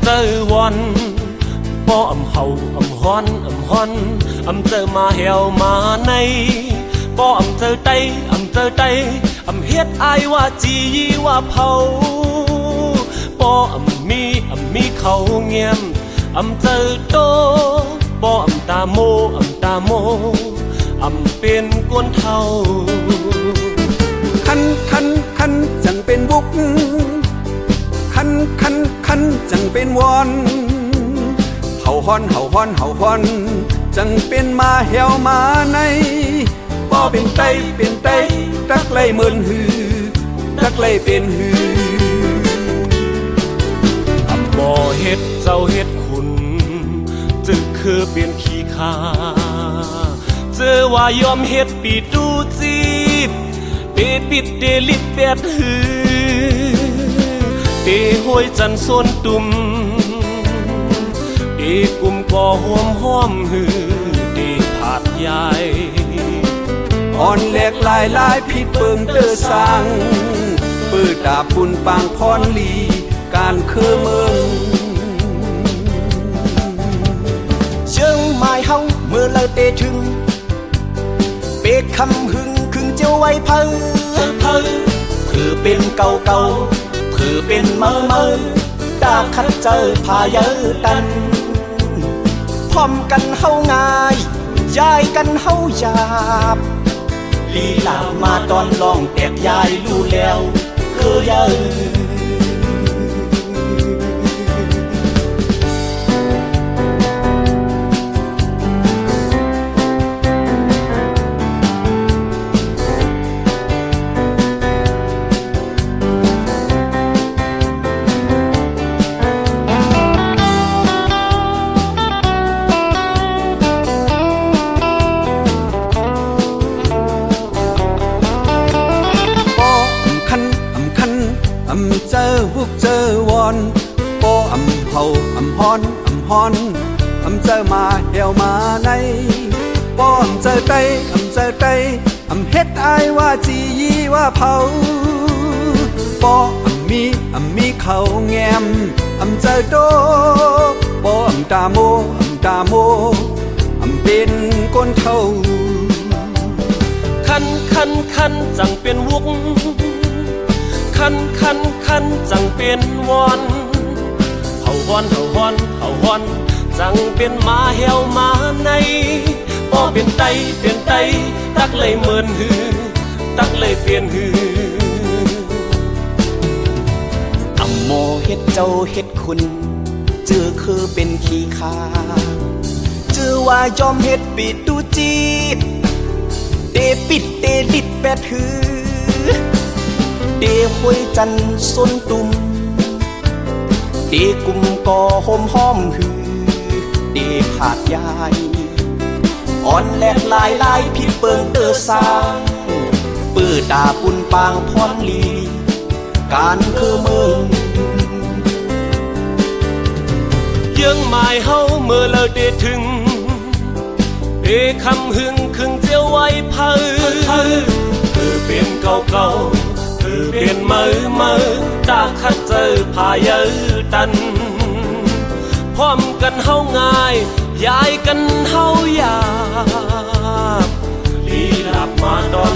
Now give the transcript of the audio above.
เจอวันบ่อำเฮาอำฮ้อนอำเจอมาเหี่ยวมาในบ่อำเจอไตอำเฮ็ดอายว่าจีว่าเผาบ่อำมีเขาเงียมอำเจอโตบ่อำตาโมอำเป็นกวนเท่าคันจังเป็นบุกคันจังเป็นวอนเฮาฮ้อนจังเป็นมาเหี่ยวมาในบ่เป็นไตตักไล่เหมือนหือตักไล่เป็นหืออำบ่เฮ็ดเจ้าเฮ็ดคุณจึงคือเป็นขี้ข้าเจอว่ายอมเฮ็ดปีตูจีบเดปิดเดลิดแปดหือเดห้วยจันส่วนตุ่มเดกุมก่อห้อมหือเดผาดใหญ่อ่อนแหลกลายผิดเปิงเตอสังปื้อดาบุญปางพรลีการคือเมืองเชิงหมายเฮาเมื่อเราเตะถึงเปกคำหึงคึงเจ้าไว้เพิ่คือเป็นเก่าคือเป็นเมื่อตาคัดเจอพาเยอะตันพร้อมกันเฮาง่ายย้ายกันเฮาหยาบลีลามาตอนลองแตกยายรู้แล้วคือเยอะเจอบุกเจอวอนโปอำเฮาอำฮ้อนอำเจอมาเหี่ยวมาในป้อมเจอไตอำเฮ็ดอายว่าจีว่าเผาป้ออำมีเขาแงมอำเจอโตป้ออำตาโมอำเป็นก้นเท่าคันจังเป็นวุกคันจังเป็นวอนเฮาฮ้อนจังเป็นมาเหี่ยวมาในบ่เป็นไตตักเลยเหมือนหือตักเลยเปลี่ยนหืออำโมเฮ็ดเจ้าเฮ็ดคุณจื้อคือเป็นขี้ข้าจื้อว่ายอมเฮ็ดปิดตูจีดเดปิดเดลิดแปดหือเดห้วยจันส้นตุ่มเดกุมก่อห้อมหือเดผาดยายอ่อนแหลกลายผิดเปิงเตอสร้างปื้อดาปุ่นปางพรลีการคือเมืองยังหมายเฮาเมื่อเราได้ถึงเอคำหึงคึงเจียวไว้เพิ่คือเป็นเก่าคือเป็นเมื่อตาคัดเจอพาเยอะตันพร้อมกันเฮาง่ายย้ายกันเฮาหยาบลีลาบมาตอน